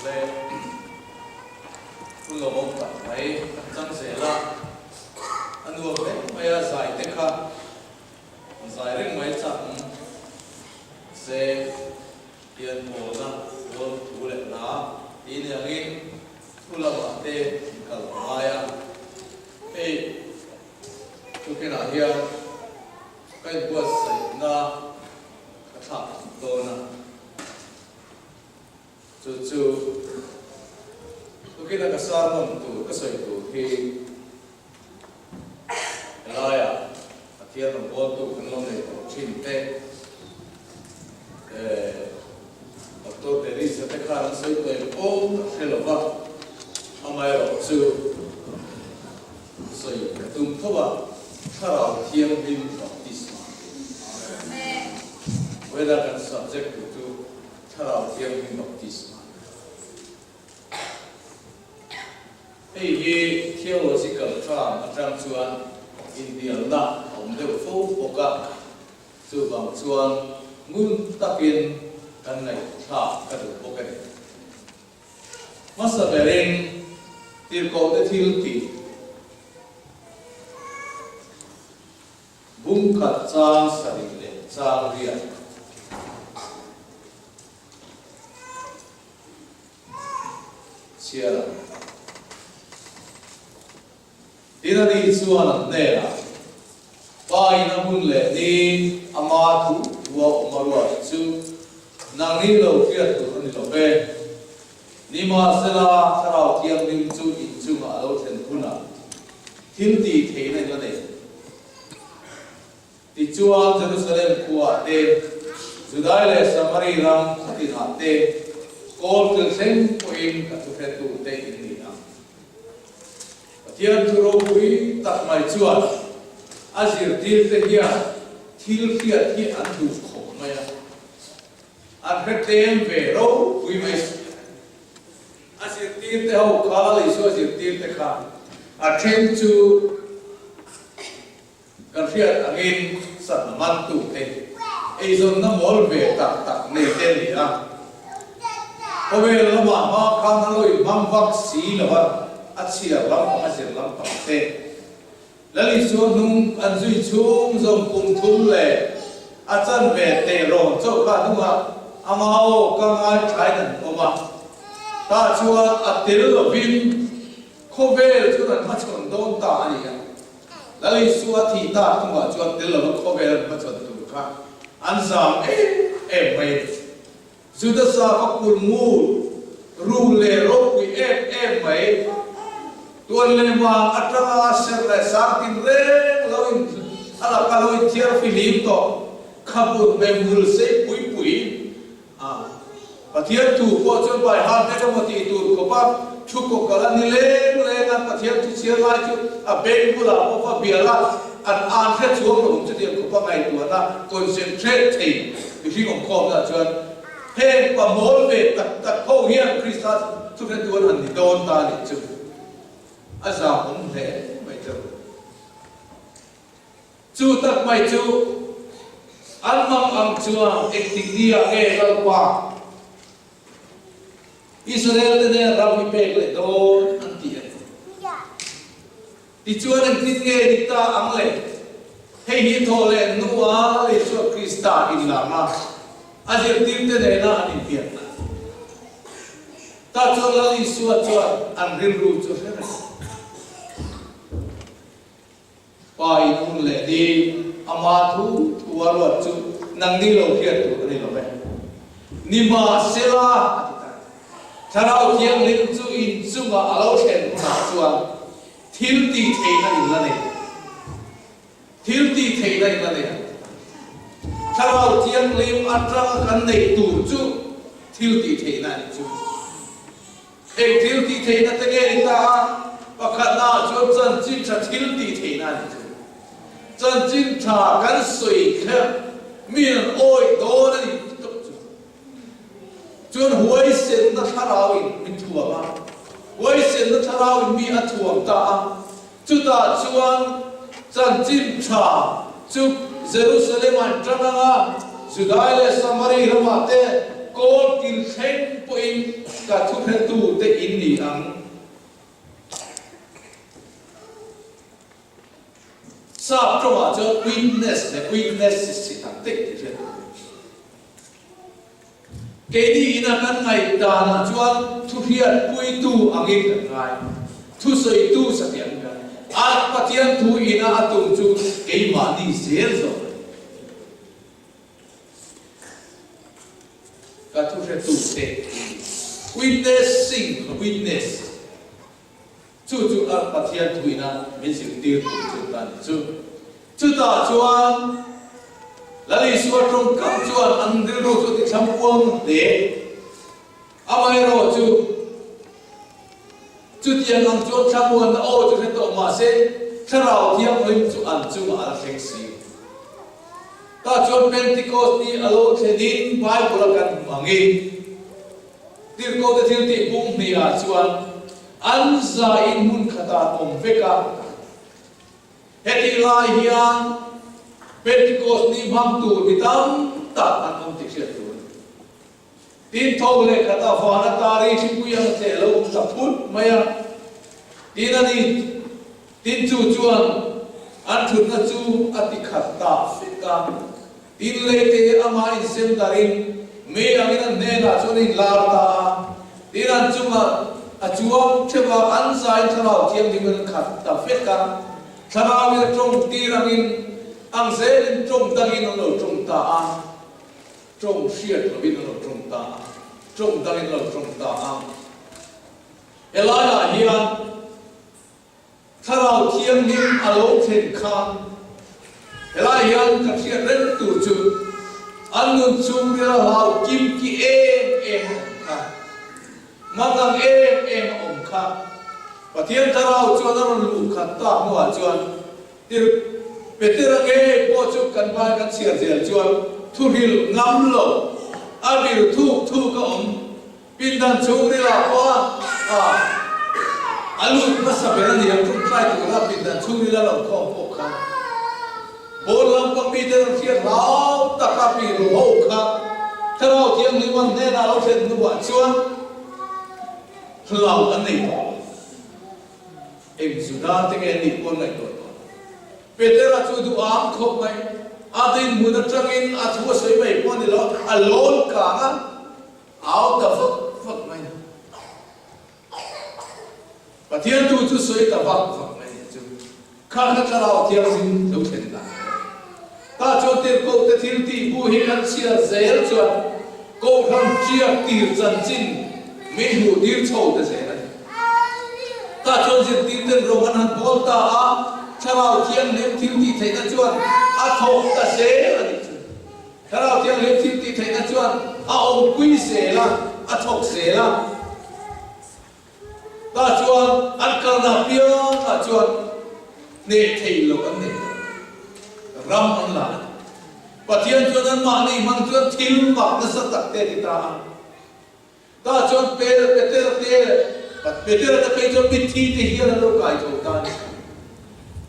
le kun lo mong ta mai chang se la anu ve maya zai te kha zai ring mai cha se pian mo na lo tu le na in angin kula wa te kal maya e tu ke na hia kai buat sai na kha to na chu tu kita kasar mom tu kasoi tu hi laya atiar no bol tu kan lom le chin te doctor Deris te kharan soi tu o helova amai ro chu soi tum thoba tharau thiam bin baptisma whether kan subject to tharau thiam bin baptisma hey theological term atang chuan India na om de fo poka chu bang chuan ngun takin kan nei tha ka du poka ni masa bereng tir ko te thil ti bung khat chang sari le chang ria chia Ina ni chuan nera pai na mun le ni ama thu wa marwa chu nang ni lo kia tu ni lo be ni ma sela tharau thiam nim chu in chu ma lo then phuna thil ti thei na la ne ti chuan Jerusalem khuwa te Judai le Samari ram khati na te kol tel sen point ka tu phe tu te in ni na Tiang turo bui tak mai chuan azir til te hia thil khia thi an du kho maya an hetem ve ro bui mai azir til te ho khala le so azir til te kha a then chu kan khia angin sat man tu te ei zon na mol ve tak tak ne te ni a ove lama ma khang loi mam vak si lawa achia lam azir lam te lali so nung anzui chung zom kum thum le achan ve te ro cho kha dunga amao kangai thainan oma ta chua atil lo vin khovel chuan ma chon don ta ani ya lali su athi ta tunga chuan til lo khovel ma chon tu kha anzam mai juda sa ka kul mu ru le ro wi mai tuan le ma atanga ser le sartin re loin ala kaloi tiar filim to khabut memul se pui pathian tu ko chon bai ha te ka mati tu ko pa thu ko kala ni le na pathian tu chiar lai chu a ben bula ko pa biala an khe chuang lo chu dia ko pa ngai tu na concentrate thei hi ngom khom na chuan he pa mol ve tak ho hian Christus tu ren tuan an ni don ta ni chu azam om le mai chu tak mai chu an mang ang chua ektik dia e lalpa Israel de rami pek le don anti ti chuan ang tin nge dikta ang le hei hi tho le nuwa le chu Krista in lama azir tim te de na ani pian ta chu la li suat chuan an rin ru chu pai nun le di ama thu tuarwa chu nang ni lo khia tu ani lo be ni ma sela tharau thiam lim chu in chunga alo then na chuan thil ti thei na in la ne thil ti thei na in la ne tharau thiam lim atra kan nei tu chu thil ti thei na ni chu ek thil ti thei na te ge ta pakhat na chu chan chin tha thil ti thei na ni chân chính thà cắn sủi khẽ miền ôi đó là đi tục chuan huay sen na tharau in min thua ma huay sen na tharau in mi a thuam ta chu ta chuan chân chính thà chu Jerusalem an tranga Judai le Samari ramate kol kin khen po in ka thu he tu te in ni ang sa pro cho witness le witness si ta te ti ke ni ina kan ngai ta na chuan thu hian pui tu angin kan ngai thu soi tu sa tiang kan at patian thu ina atum chu ke ma ni zel zo ka thu he tu te witnessing witness chu a pathian thuina min sil tir chu tan chu ta chuan lali suwa trong kam chuan an dil ro chu ti tham puang le amai ro chu tiang ang chu tham puang o chu to ma se tharau thiam lim chu an chu ma theng si ta chuan Pentecost ni alo thenin Bible kan mangi tir ko te thil ti bung ni a chuan an za in mun khata om veka heti lai hian Pentecost ni bang tu bitam ta an om ti sia tu tin thau le khata fana tari chi puyang che lo ta put maya tin ani tin chu chuan an thut na chu ati khata fika tin le te ama in sem darin me angina ne na chuanin lar ta tin an chuma achuam theba an sai tharau thiam ding khat ta feka tharau le trong tirangin ang zel trong dangin lo trong ta a trong siat lo bin lo trong ta trong dangin lo trong ta a elaya hian tharau thiam nim alo then khan elaya hian ka thiat ren tu chu an nun chung ra lau kim ki em kha mangang em om kha pathian tharau chuan an lu khat ta mo chuan tir petera nge po chu kan ba kan sia zel chuan thu hil ngam lo abir thu ka om pin dan chung ri la ko alu masa beran ni ang try to la pin dan chung ri la lo ko po kha bol lam pa mi te sia lau ta ka pi ro ho kha tharau thiam ni wan ne na lo then nu wa chuan lau an nei to em sudan te ke ni pon ngai to petera chu du am khop mai adin mun atangin athu sei mai pon ni lo alon ka nga out the fuck mai pathian tu chu sei ta fuck mai chu kha tharau thiam sin lo then da ta cho tir ko te thil ti bu hi an sia zel chuan ko ram chia tir chan chin mi hu dir chho te se ta cho jin tin ten ro an bol ta a tharau thiam nem thil ti thei na chuan a thok ta se ani tharau thiam nem thil ti thei na chuan a om pui se la a thok se la ta chuan an kal na pia ta chuan ne thei lo an ne ram an la pathian chuan an ma nei mang chuan thil mak na sa tak te ti ta chuan petera te pe chuan mi thi te hian lo kai tho ta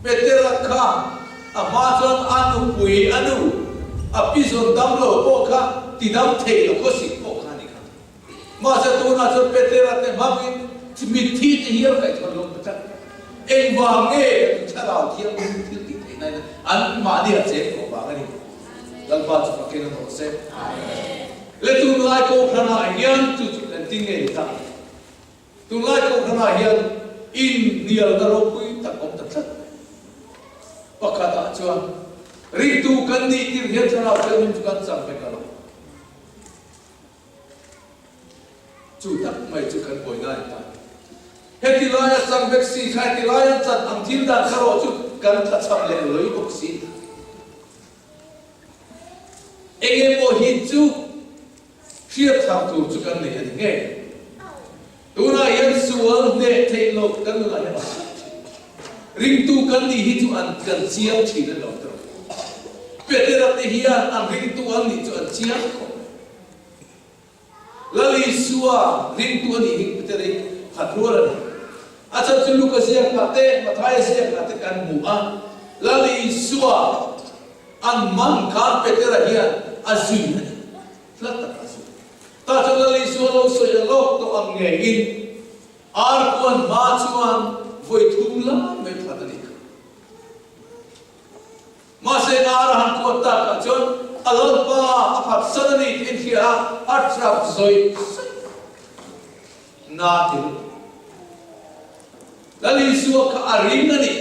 petera kha a ma chuan anu pui anu a pi zon dam lo po kha ti dam thei lo ko si po kha ni kha ma sa tu na chuan petera te ma mi thi te hian kai tho lo ta eng wa nge tharau thiam thil ti thei nai an ma ni a che ko ba ni dal ba chu ka ke no se le tu lai ko khana hian tu kan ting nge ta tu lai ko khana hian in nial da ro pui ta kom ta thak pakata chuan ri tu kan ni tir hian tharau thiam chu kan chang pe ka lo chu tak mai chu kan boi nai ta heti lai sang vek si khai ti lai chan ang thil dan kharo chu kan tha cham le loi bok si enge mo hi chu khiat tham tu chu kan nei ani nge tuna yan sual ne thei lo kan la ya ring tu kan ni hi chu an kan chiam thi na lo tro petera te hian an ring tu an ni chu an chiam ko lali suwa ring tu ani hi petera khatrua acha chu lu ka sia ka te mathai sia ka te kan mu a lali suwa an man ka petera hian azui flat ta azu ta cho la li suan lo soi lo to ang nge in ar kuan ma chuan voi thum la me phatani ma se na ar han ko ta ka chon alpa aphat sanani in here atrap zoi na til la li suan ka arin ni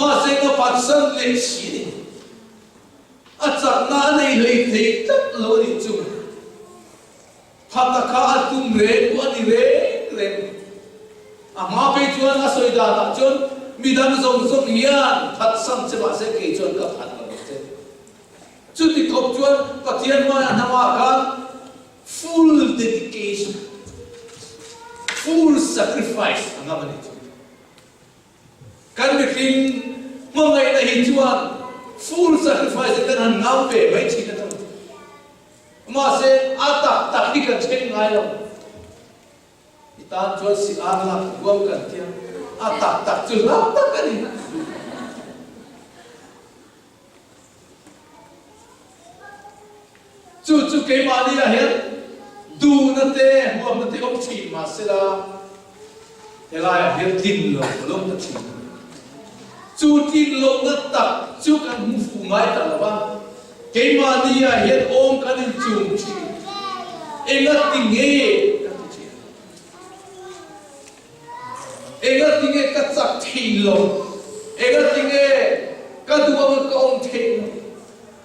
ma se na phat san le chi ni achak na nei lei thei tak lo ni chu Hata ka atum re ku ani re re ama pe chuan a soi da ta chon midam zong zong hian phat sam che ba se ke chon ka phat lo che chu ti kop chuan pathian ma na ma ka full dedication full sacrifice anga mani chu kan mi king mo ngai na hi chuan full sacrifice kan han ngam pe mai chi na mà sẽ ata tak đi cần chết ngay đâu, ta cho si an lạc gom cần tiền, ata tak chữ lắm tất cả đi, chú cái mà đi là hết, du nó tê, hôm nó tê ông chỉ mà sẽ là, thế là hết tin rồi, lúc nó chỉ, chú tin lúc nó tak, chú cần mua phụ ngay cả là bao cái mà đi à hiện ôm cái nên chung chi em ngắt tiếng nghe em ngắt tiếng nghe cắt chặt thì lồng em ngắt tiếng nghe cắt đua một cái ông thì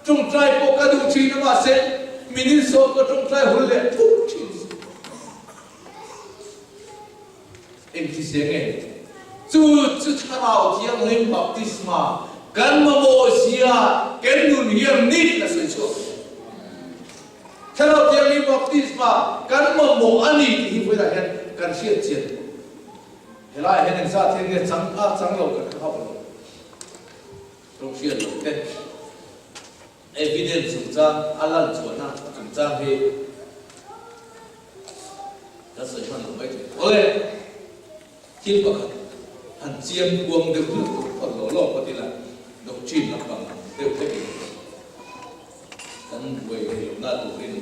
trong trai bộ cắt đua chi nó mà sẽ mình số có trong trai hôn lệ phúc chi em chỉ sẽ nghe chú thao tiếng lên baptisma kan mamo sia ken nun hiam nit la sai cho thalo tiang ni baptisma kan mamo ani hi voi la hen kan sia chen helai hen sa thiên ne chang lo kan ha lo trong sia lo te evidence chung cha alan chona chung cha he ta sai man lo bai ole tin pa khat han chiam kuang de tu ko lo ko ti la doctrine ng mga teology. Ang buhay kayo na rin.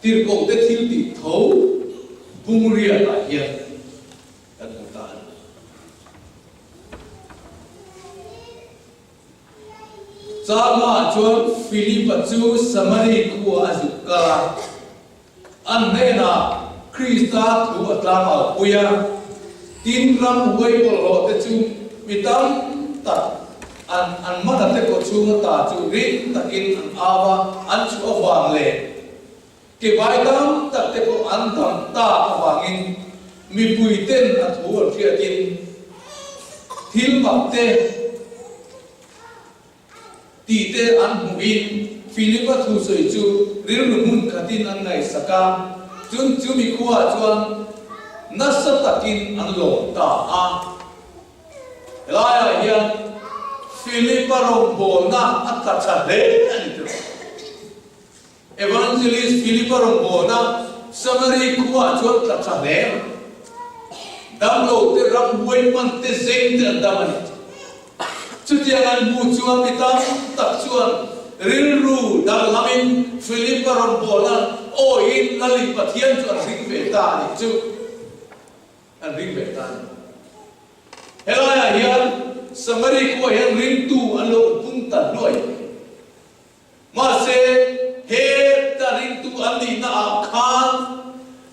Tirko te tilti thấu bung ria lại hiện dan butaan. Sama chuan Philip chu Samari ku azuka an nena Krista thu atlama puya tin ram huai bol ho te chu mitam ta an mana te ko chu ta chu ri takin an awa an chu awang le ke bai dam ta te ko an tham ta awangin mi pui ten a thu ria tin thil bak te ti te an huin Philipa thu soi chu ril mun khatin an ngai saka chun chu mi khuwa chuan nasa takin an lo ta a elaya hian Philipa rombo na atta chale ani tu evangelist Philipa rombo na Samari khuwa chuan ta chale dam lo te ram buai man te zeng te damani chu tiang an bu chuan mitam tak chuan rilru dal lamin Philipa rombo na o in lali pathian chu an ring ve ta ni chu an ring ve ta ni helaya hian Samari ko hian ring tu an lo pung ta loi ma se he ta ring tu an ni na khan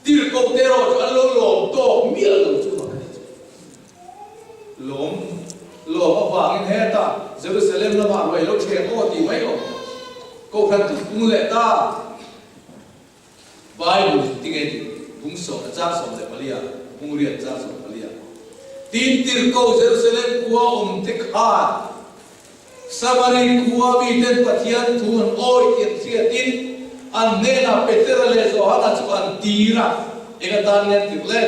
tir ko te ro chu an lo lom to mi lo chu ma ni lom lo ba in he ta Jerusalem la ma loi lo che o ti mai o ko khan tu pung le ta Bible tinggal bung so ajar so le Maria bung ria ajar so Maria tin tir ko Jerusalem kuwa te khat Samari kuwa bi ten pathian thun oi tin sia tin an nena Peter le so hana chu an tira ega tan ne tirle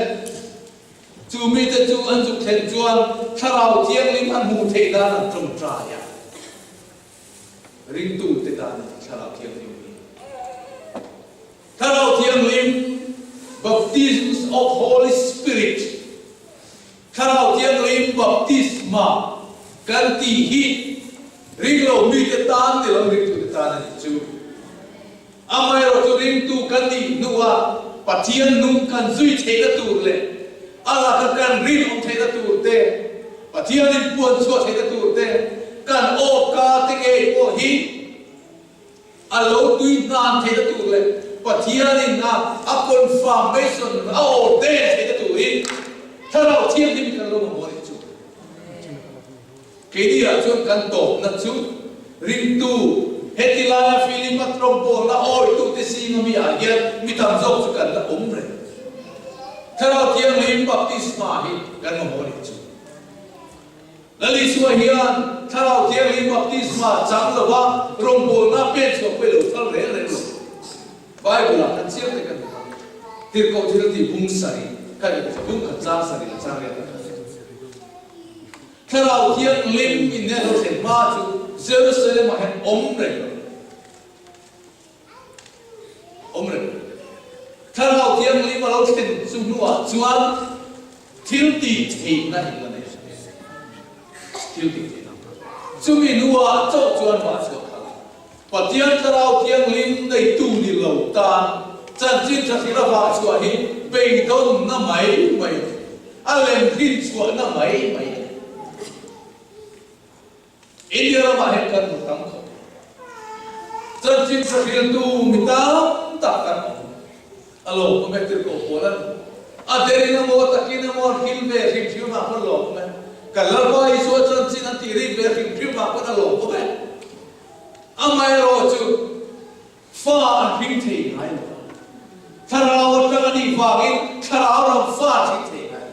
chu mi te chu an chu thlen chuan tharau tiang lim an mu the dan an trong tra ya ring tu te dan tharau tiang lim Tharau tiang lim baptism of Holy Spirit Tharau tiang lim baptisma kan ti hi ring lo mi te tan ni lo ring tu tan ni chu amai ro tu ring tu kan ni nuwa pathian nung kan zui the da tu le ala ka kan rin om the da tu te pathian in puan so the da tu te kan o ka te e o hi alo tu nan the da tu le pathian in na a confirmation o te the da tu hi tharo thiam ni kan lo mo ni chu ke dia chu kan to na chu ring tu hetilaya Philip trompo na oi tu te si no mi agia mi tam zo chu kan ta omre tharo thiam lim baptisma hi kan mo ni chu lali suwa hian tharo thiam lim baptisma chang lo wa rompo na pe chu pe lo thal re re lo bible la kan chiam te kan tir ko thil ti bung sari kan ta bung ka cha sari cha re tharo thiam lim in ne lo sen ma chu Jerusalem hen omre thao thiang li ma lo sen su nuwa chuan thil ti thei na hin la ne thil ti thei chu mi nuwa chau chuan ma chu pathian thao thiang lim nei tu ni lo tan chan chin tha thila wa chu hi pe don na mai mai alem hin chu na mai mai India ma hen kan tam kho chan chin tha thil tu mi tam tak kan alo ko me tir ko polan a deri na mo takina mo hil be him phiu ma ko lo me kalar ba I so chan chin ti ri be him phiu ma ko na lo ko me amai ro chu fa an hing thei ngai tharao ta ni wa gi tharao ro fa thi thei ngai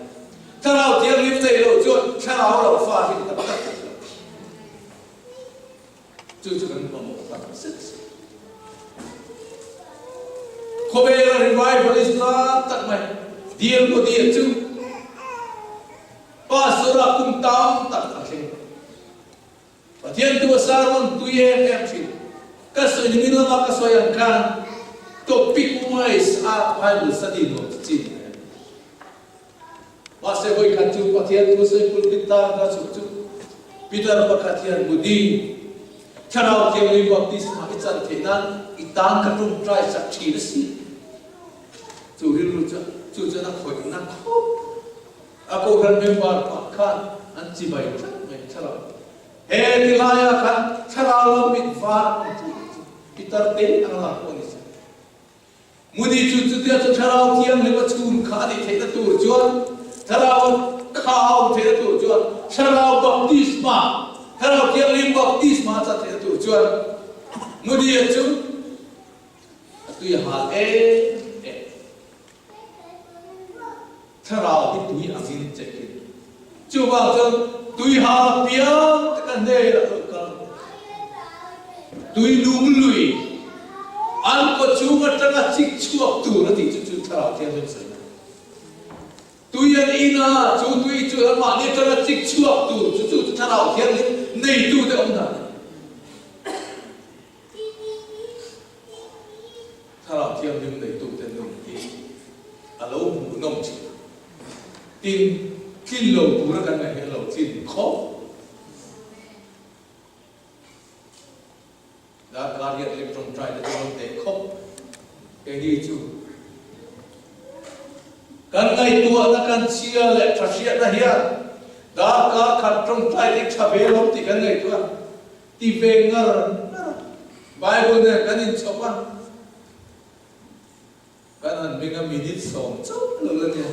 tharao tiang lim thei lo chu tharao ro fa thi ta ta chu kan mo ta sit Kobela revivalist la tak mai diam ko dia chu pasora kum tam tak akhe pathian tu sarwan tu ye em chi ka so ni no ma ka so yang kan topic mais a bible study no chi wase hoi kan chu pathian tu se kul pitta ka chu peter pakathian budi tharau tiang li baptisma ichan thenan itang ka tum try sak thi si chu ri chu na khoi na kho ako kan member pa khan an chi bai thak me thala he tilaya khan thala lo mit va pitar te an la ko ni mudi chu dia chu thala thiam le ba chun kha di the ta tur chuan thala khao the ta tur chuan thala baptisma thala thiam lim baptisma cha the ta tur chuan mudi chu tu ya ha tharao hi tui angin chekin chu ba chon tui ha piang kan ne la ka tui lung lui an ko chu ma tanga chik chuak tu na ti chu tharao thiam lim sai tui an ina chu tui chu ma ni tanga chik chuak tu chu tharao thiam lim nei tu te om na tharao thiam lim nei tu te nom ti alo mu nom chi tin lâu tu ra kan ngai lâu tin kho da ka ri electron try the one te kho e hi chu kan ngai tu na kan chia le trashia na hian da ka khat trong try te thabe lo ti kan ngai tu ti ve ngar bible ne kan in chopa kan an binga minute som chop lo le ni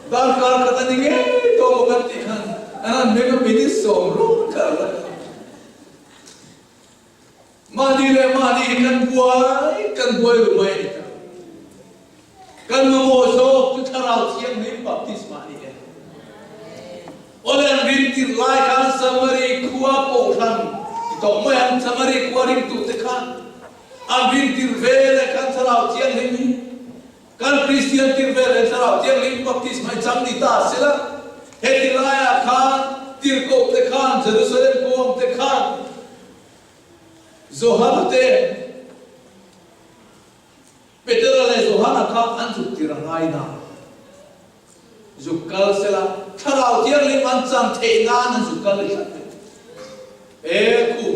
dan kar kata ni nge to mo kan ti khan anan mega minute som ro ka la mani kan buai ru mai ka kan mo so tu tharau thiam ni baptisma ni e olen rin ti lai kan samari khuwa po than to mo an samari kwaring tu te khan an rin ti ve le kan tharau thiam ni kan Christian tirvel tharau tiang lim baptisma chang ni ta sila hetilaya khan tirko te khan Jerusalem ko te khan zohana te petra le zohana khan an tu tirangai na zukal sila tharau tiang lim an chang the na an zukal le ku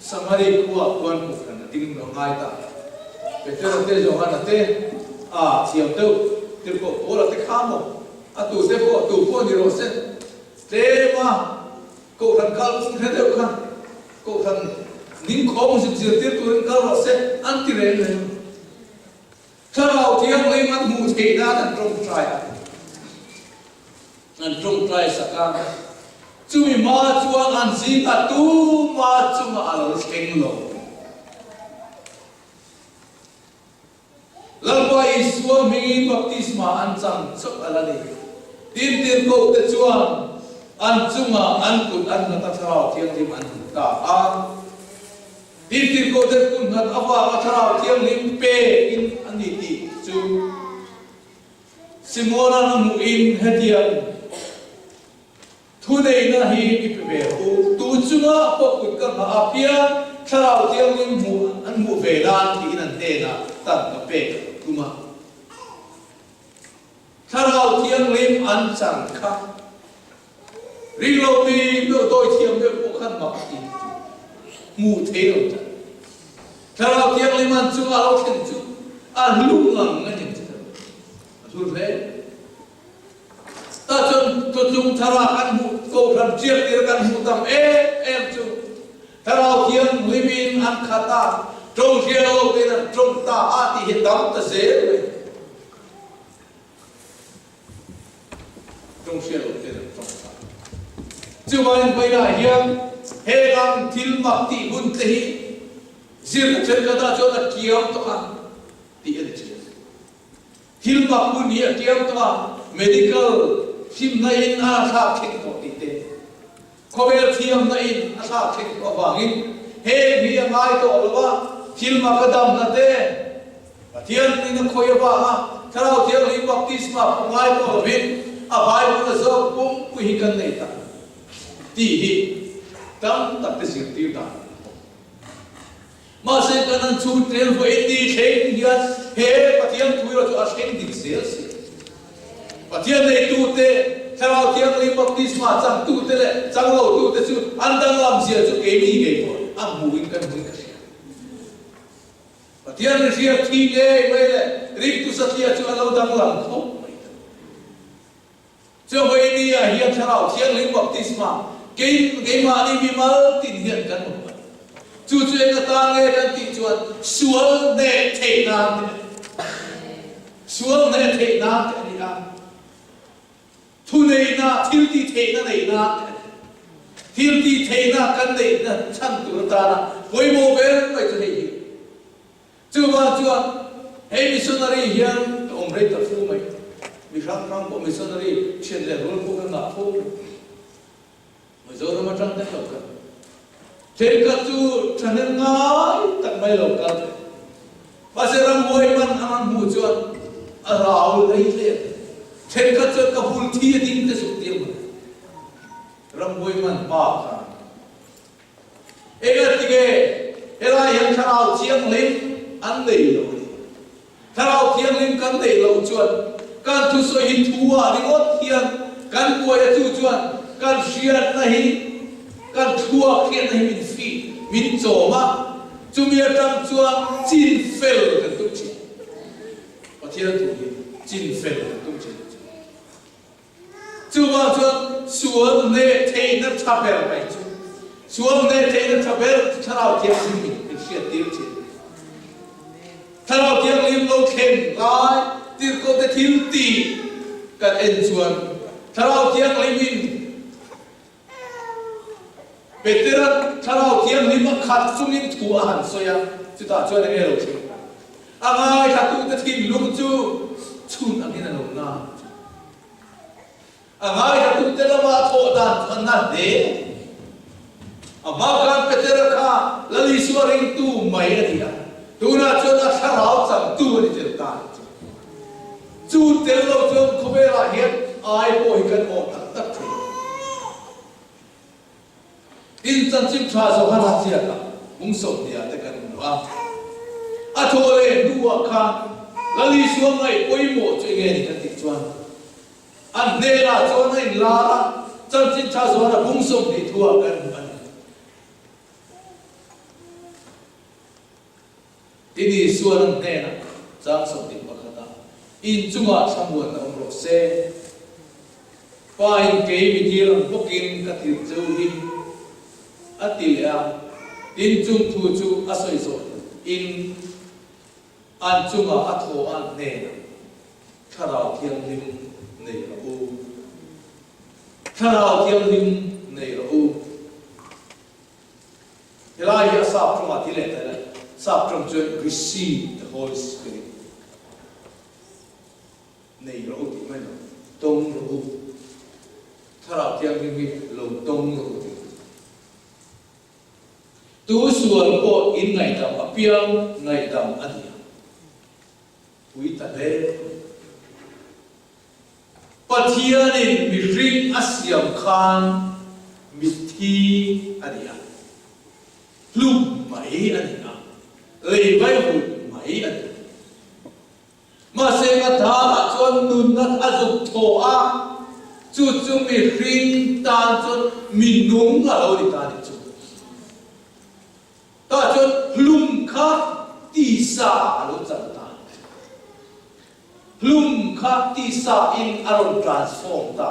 samari ku akuan ku kan ting no ngai ta Peter te jo han te siam te tir ko ola te khamo tu te ko ni ro se te ma ko kan kal kum the de kan ko kan ning khom sim sir tir tu kan ro se an ti re le Sarau tiang lei mat mu the na nan trong trai saka chui ma chuang an zi ta tu ma chunga al keng lo lalwa iswa mi baptisma an chang chok alani tin ko te chuang an chunga an kut an na ta sarau tiang lim an ta a tin ko te kun hat awa ma sarau tiang lim pe in ani ti chu simona na mu in hedian thu nei na hi ipe tu chunga po kut ka ma apia tharau tiang lim mu an mu ve dan ti nan te na tan ka pe kuma tharau tiang lim an chang kha ri lo mi do doi thiam de po khan ma ti mu the lo tharau tiang lim an chunga lo khen chu an lung ngang na ni chu ve ta chung thara kan mu ko ram chiek tir kan mu tam em chu tharau thiang limin an khata trong hielo te na trong ta a ti he dam ta se trong hielo te na trong ta chu ban bai na hiang he ram thil mak ti bun te hi zir chen ka da cho na kiam to an ti en che thil mak bun hi kiam to medical Phim na in a sa khek to ti te Khobel thiam na in a sa khek to bangin he hi ngai to alwa thil ma ka dam na te pathian ni na khoya ba ha tharau thiam li baptisma ngai to vin a bai bu zo pum ku hi kan nei ta ti hi tam tak te sir ti ta ma se kan chu trail vo eti kheng hian he pathian thui ro chu a kheng dik sel Pathian nei tu te tharau thiang li baptisma chang tu te le chang lo tu te chu an dang lam sia chu ke mi ge ko am mu in kan mu ka Pathian ri sia thi ge me le ri tu sa thia chu alo dang lam kho chu hoi ni a hian tharau thiang li baptisma ke ma ni mi mal tin hian kan mu chu en ta nge kan ti chuan sual ne the na sual ne the na ni a thu nei na thil ti the na nei na thil ti the na kan nei na chan tu ta na voi mo ber mai chu nei chu hey missionary hian om rei ta fu mai mi ram ko missionary chen le rol ko na pho mai zo ma tang ta ka che ka chu chanen ngai tak mai lo ka ba se ram voi man aman mu chuan a raul dei le Chen ka chut ka hul thi ding te suk tiam ram boi man pa kha ega tige ela yang tharau chiang lim an nei lo tharau chiang lim kan nei lo chuan kan thu so hin thua ni ot hian kan poi a chu chuan kan shiat na hi kan thua khian na hi min fi min choma chumia tam chuan chin fel kan tu chi pathian tu chin fel kan tu chi Chuwa suam ne te na chapel bai chu suam ne te na chapel tharau thiang lim ni sia tir chi tharau thiang lim lo khen lai tir ko te thil ti kan en chuan tharau thiang lim in Peter tharau thiang lim khat chungin thu an soya chu ta chuan e lo chi angai tha tu te thil lung chu chun angin lo na Angai ka tu te lama tho dan anna de ama kan Peter ka lali suaring tu mai adia tu na chona tharau cham tu ni te ta chu te lo chon khobela hian ai po hi kan o tak tak the in chan chim tha so hana chia ka mung so dia te kan wa a tho le duwa kha lali suangai poimo che nge ni kan ti chuan an ne la cho na in la chan chin tha so na bung som di thua kan tini suan ne na jang som din pakata in chunga samuan na omro se pa in ke mi thil bokin ka thil chu hin atilia tin chung thu chu asoi so in an chunga atho an ne na tharau thiam lim nei ra u tharau thiam lim nei ra u Elai ya sap trong ati le ta sap trong chu receive the Holy Spirit nei ra u ti mai no tong ra u tharau thiam lim lo tong ra u tu suan ko in ngai tam apiang ngai tam adia ui ta le pathian in mi ring asiam khan mi thi adia lum mai adia lei vai hu mai adia ma se ka tha ma chon nun na azuk tho a chu chu mi ring tan chon mi nung la lo di ta ni chu ta chon lum kha ti sa lo chan ta lum kha ti sa in aron transform ta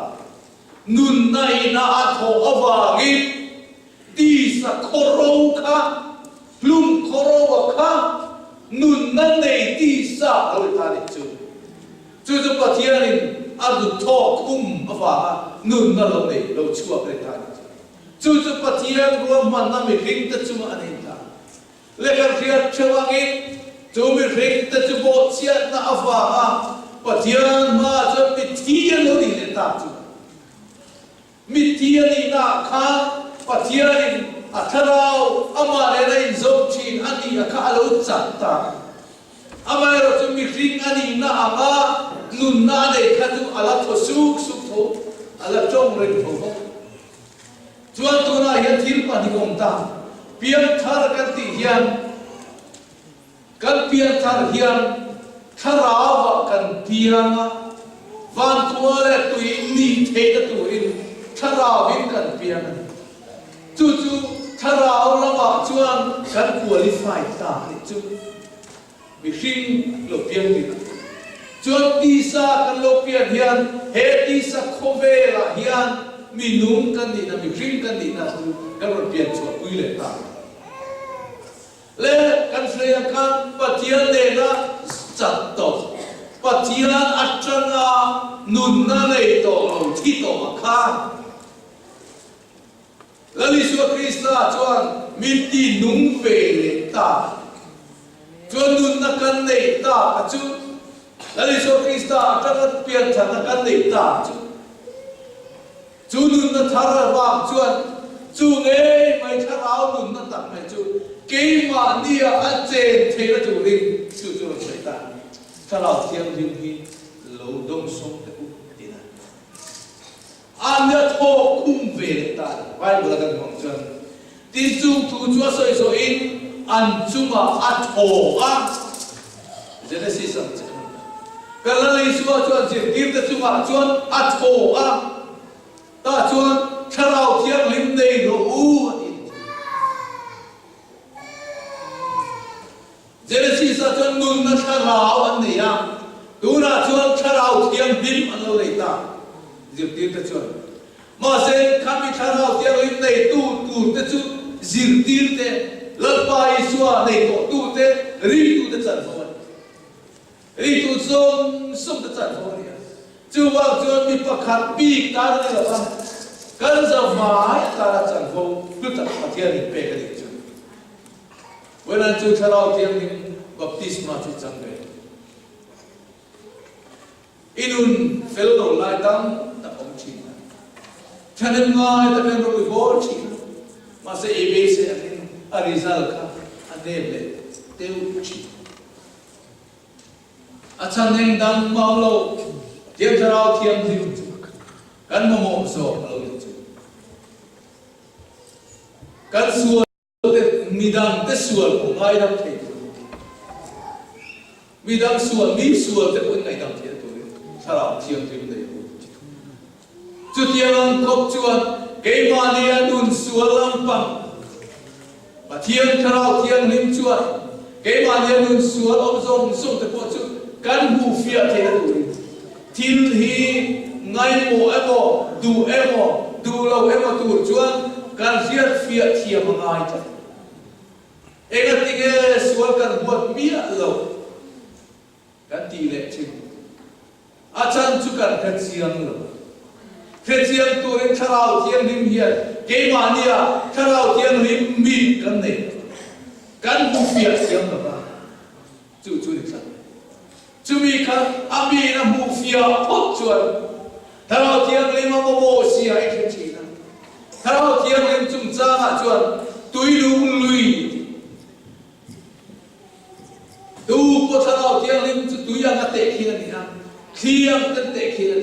nun nai na atho awagi ti sa khoro kha lum khoro kha nun na nei ti sa lo ta ni chu chu chu pathian in adu tho kum awa nun na lo nei lo chua le ta ni chu chu pathian ro man na mi ring ta chu ani ta le kar khiat chawangin chu mi ring ta chu bo chiat na awa pathian ma chu mi thian lo ni le ta chu mi thian ni na kha pathian in atharau ama le rein zo chin ani akha lo chat ta ama ro chu mi ring ani na ama nun na le kha chu ala tho suk suk tho ala chong re tho chuan tu na hian thil pa ni kom ta piam thar kan ti hian kan piam thar hian tharawa kan pianga van kuale tu ni the ta tu in tharawin kan pianga chu chu tharau lawa chuan kan qualify ta ni chu mi hring lo piang ni chuan ti sa kan lo pian hian he ti sa khove la hian mi nung kan ni na mi hring kan ni na chu kan ro pian chu pui le ta le kan sreya kan pathian le na chat to pathian atanga nun na le to lo thi to kha lali su krista chuan mi ti nung ve le ta chuan nun na kan nei ta ka chu lali su krista atanga pian than na kan nei ta chu nun na thara wa chuan chu nge mai tharau nun na tak mai chu ke ma nia a chen the la chu ring chu chu sai ta tharau thiam ring hi lo dong song te u tina anya tho kum ve le ta bible la kan hong chuan tin chu thu chu soi so in an chunga a tho a genesis ang kan la le su chuan jin dim te chunga chuan a tho a ta chuan tharau thiam lim nei ro u Genesis a chuan nun na tharau an nei a tuna chuan tharau thiam lim an lo lei ta zir tir te chuan ma se khami tharau thiam lim nei tu te chu zir tir te lalpa isua nei to tu te ri tu te chan ho ri tu som te chan ho ni chu wa chuan mi pakhat pi ta na la ta kan za mai ta la chan ho tu ta pathian ni pe ka ni chu when I took her out here baptisma chu chang ve inun fellow lai tam ta om chi chanem ngai ta kan ro bol chi ma se ebe se anin arizal ka anele teu chi achan neng dang mau lo tiam tharau thiam dim kan mo so lo chu kan su midang te sual ko ngai dam the midang sual mi sual te kun ngai dam the to tharau thiam thim nei chu tiang kop chuan ke mania nun sual lam pam pa thiam tharau thiam lim chuan cái mà nhà nun suốt ông dòng sung từ bộ chú căn hù phía thế là tụi thiên hi ngay mồ em du lâu em tụi chuan căn giết phía thiệp mà ngay chắc em là tiếng suốt căn buộc mía lâu căn tỷ lệ chứ chan chú căn thật riêng lâu thật riêng tụi em thao thiên him hiền cái mà nhà thao thiên him mít căn này căn hù phía riêng lâu chú được sao chú mi khá ami na hù phía hốt chuan thao thiên him mà mô xì hay thế chỉ na thao thiên him chúng ta ngã chuan túi lung lùi tu có thao thiên him chú túi yang ngã tệ kia nè khiêng tân tệ kia nè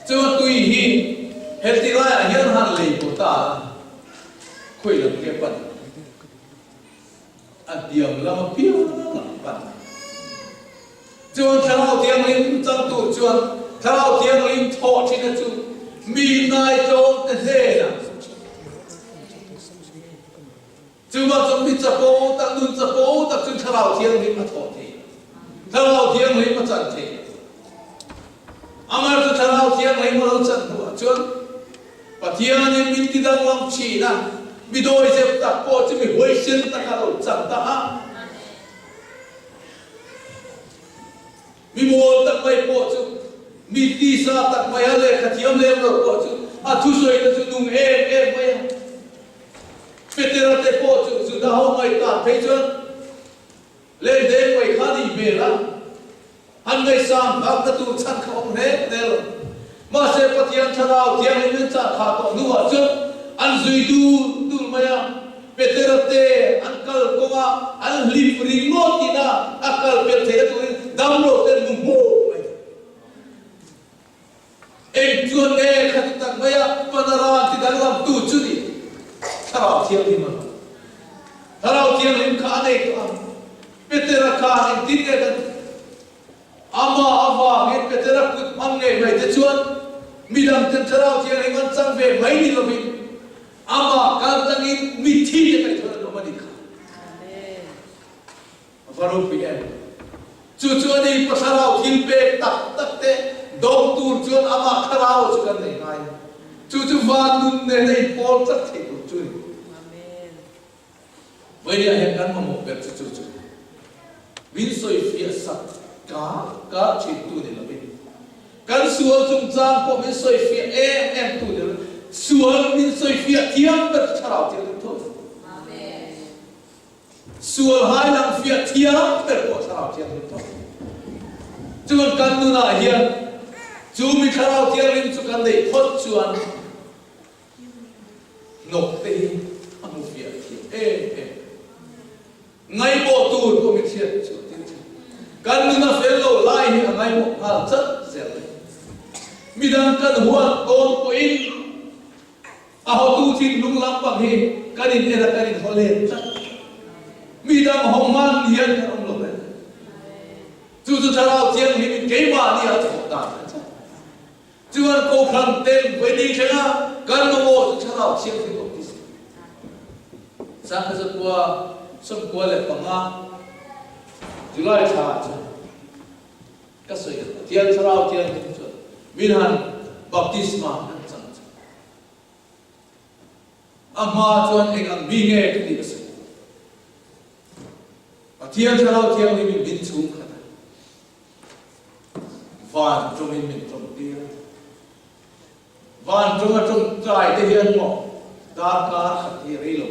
chú túi hi hết thì lại hiện hành lì của ta khuấy làm cái bận điểm là một phiếu bận chuan thao thiên him trong tụ chuan thao thiên him thọ trên là chú mi nai trong tên thế nè chú mà trong mi chập bố tăng nun chập bố tập trung thao thiên him mà thọ thế thao thiên him mà chẳng thế amar chú thao thiên him mà đâu chẳng thọ chuan và thiên him mi ti đang làm chi nè mi đôi dẹp tập bộ chứ mi huế xin ta cả đâu chẳng ta mi mua tập mấy bộ chứ mi ti sa tập mấy hả lệ khát thiêm lem rồi bộ chứ thu suy ta chứ nung em mấy Peter ra te bộ chứ đã hông ngay ta thấy chưa lên đến mấy khá đi về là hắn ngay sang bác ta tu chăn không hết nè rồi mà sẽ có thiêm thà nào thiêm lên chả khá tổ nữa chứ anh duy tu maya Peterate angkal koma an lifringo tina akal Peterate damro ten mumbo em chuan nghe khát tắc maya panara ti dalam tu chudi thảo thiêng đi mà thảo thiêng lên khá này to Petera khá em tin ngheกันama nghe Petera kut mang nghe vậy thế chuan mi dam ten thảo thiêng lên ngan sang về mấy đi lo mi ama kan tangin mi thi de kai thon no mani kha amen varo pi em chu đi pasarao thil pe tak te dom tur chuan ama kharao chu kan nei ngai chu van nun ne nei pol tak the chu amen vậy là hiện kan mo pe chu win soi fi sak ka chi tu de la bin kan sual chung chang ko win soi fi em tu de sual min soi fi thiam per tharau thiam thôi amen sual hai lang fi thiam per ko tharau thiam thôi chuan kan nu na hian chu mi tharau thiam lim chu kan dei phot chuan nok te amu fi thiam ngai bo tu ko mi thiam chu kan nu na fel lo lai hi ngai bo ha chat zel midang kan huan kon ko in aho tu thin lung lam bang hi kanin era kanin hole mi dam homan hian ka om lo be chu tharau thiang hi min ke ma ni a thot ta chuan ko kham tem với đi thanga kan mo chu tharau thiang hi ko ti sa ka za kwa som kwa le panga July tha cha ka soi thiang tharau thiang hi chu min han baptisma ama chuan eng ang mi nge ti ka se thiang tharau thiang ni min chung khata van trong min trong tia van trong trai te hian mo da ka khat hi rei lo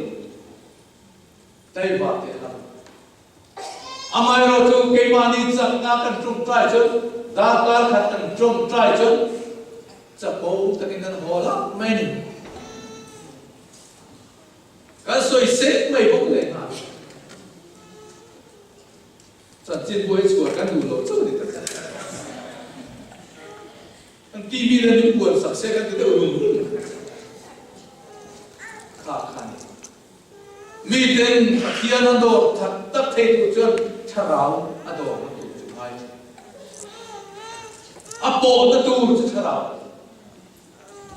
tai ba te ha amai ro chu ke mani chak na kan trong trai chu da ka khat kan trong trai chu cha po takin kan hola men kan soi set mai bok le na sa chin boy chua kan du lo chu ni ta ang TV la ni buat sa se kan tu ulum kha khan mi den hian an do thak tak thei tu chuan tharau ado ma tu chu hai apo na tu chu tharau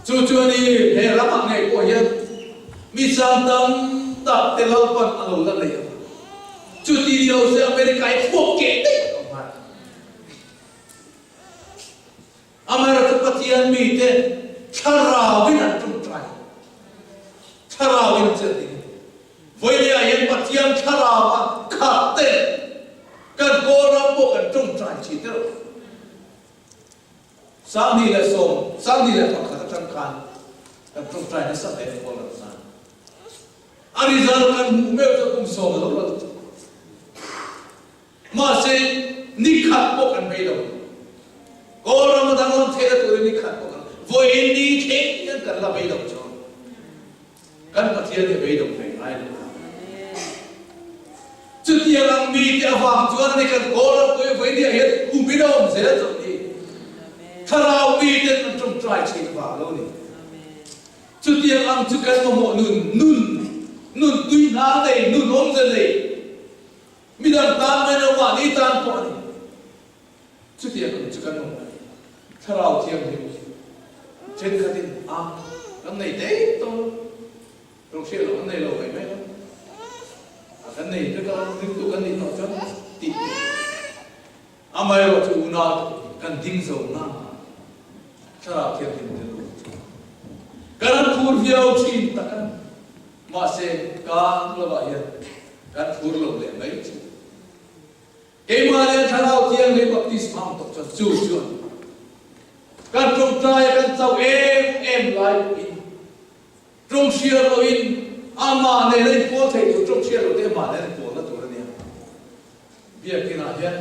chu ni he lam ngai ko hian mi sang tam tập te lâu con alo la này chú đi đi đâu sẽ America ấy phô kẹt đấy America patian mi te thara vin an trung trai thara vin chân đi với đây anh patian thara mà khát tên cần cô ra bộ cần trung trai chỉ thế sáng đi là sôm sáng đi là thằng khát trăng khan cần trung trai nó sắp đến cô làm sao anh ra cần mèo cho cùng sôm lúc đó mà sẽ ni khát bộ cần mấy đâu cô ra mà thằng làm thế là tụi ni khát bộ cần với ni thế nhân cần là mấy đâu cho cần patian thì mấy đâu phải ai chút tiền làm mi thì vàng chuan này cần cố lắm với đi hết cùng biết đâu sẽ là gì thao mi thì nó trong trai chỉ vào lâu này chút tiền làm chút cái mà mọi nun tuy ná này nun ôm dân này mi đang tan mấy nó vào đi tan qua này chút tiền làm chút cái mà thao tiền thì trên cái tin cái này đấy tôi trong xe là cái này là phải mấy đó cái này nó có những tụ cái này nó cho tịt rồi chú nó cần tinh dầu nam sao thiệt tình được cái nó phun phiêu chín ta mà sẽ cá là vậy cái phun lồng lệ mấy cái mà này sao thiệt lấy baptism ham tập cho chú cái trong trai cái sau em lại trong xe rồi ama này lấy phố thầy chủ trong xe rồi thế mà này phố nó tụi nó bây giờ cái nào vậy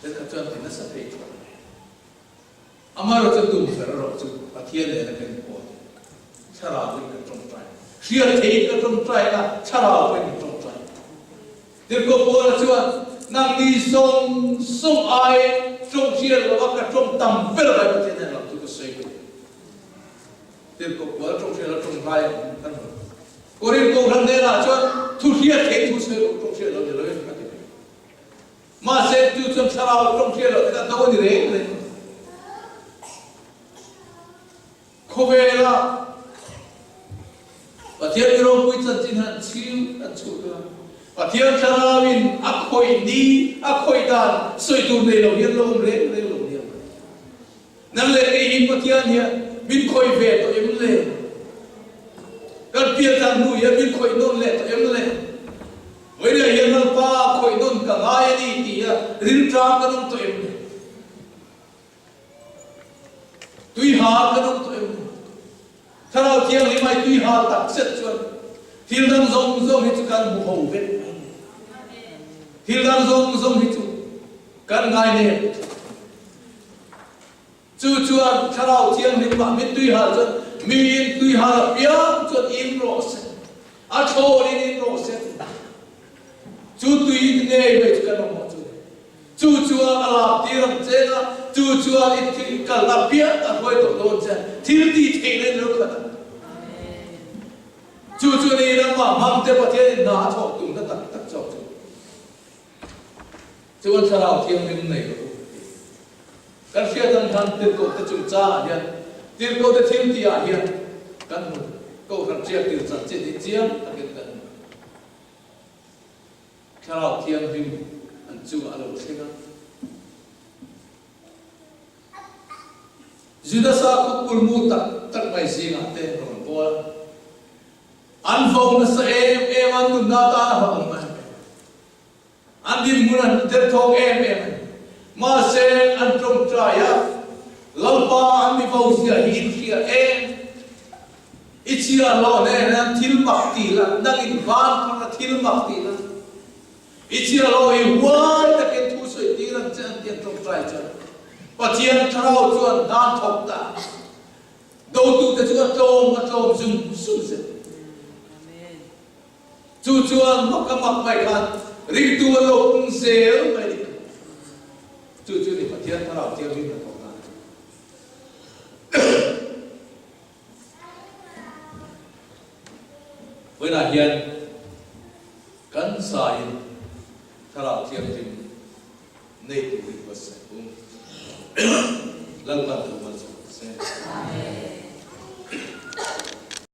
thế cái chuyện thì nó sẽ thấy ama rồi tụi phải rồi tụi bắt thiên này là cái phố chả là cái trong trai xe thầy cái trong trai là chả là cái trong trai thế có phố là chưa nàng đi sông ai trong xe là cái trong tầm về lại bắt thiên này là tụi cái xây thế có phố trong xe là trong trai Korean cô gần đây là cho thu hiệp thế thu xe trong xe rồi rồi mà sẽ thu trong sao trong xe rồi cái đâu đi đấy không về là và thiên nhiên quy chân chính hẳn chiếu hẳn chủ được và thiên sao mình ác khôi đi ác khôi đàn soi tu này lâu yên lâu lên nhiều nên là cái hình của thiên nhiên mình khôi về tụi em lên cần tiền rằng nuôi em khôi nôn lệ tụi em lệ với đây em làm pa khôi nôn cả hai đi thì riêng trang cái nông tụi em tuy hà cái nông tụi em thao thiêng lấy mai tuy hà tắc set chuan thiên đang zong hết cho cần bù hậu vết thiên đang zong hết cho cần ngay này chú chuan thao thiêng lấy mà biết tuy hà chuan mình tuy hà là biếng chuột in rose, thô in rose, chú tuy nghe về chú cái nó mà chú chua làm tiền chế na, chú chua ít cả là biếng à thôi tổ tôn chế, thiếu đi thế nên nó cả, chú này nó mà mang theo một thế nào thọ tụng nó tắc cho chú anh sao thiên linh này cái phía thân thân tiền cổ ta chúng ta nhá tiền cô ta thêm tiền hiện căn một câu rằng chia tiền sản xuất đi chiếm là cái cần theo học thiên hình anh chú ở đâu thế nào Judas aku kulmu tak mai sing ate ron bola an vong na sa em an nun na ta hong ma an din munan ter thong em ma se an trong traya lalpa an mi vau sia hin sia ichia lo ne na thil mak ti la nang in van na thil mak ti la ichia lo e wa ta ken thu soi ti la chan tian trong traya cha Patien trao chuan dan thok ta do tu te chuan tom zum su se chu chuan mak mai khan ring tu lo kung sel mai ni chu ni patien trao tiang ni thok na với là hiền cắn sai trao tiang ni nei tu ni was lần lần tu mas se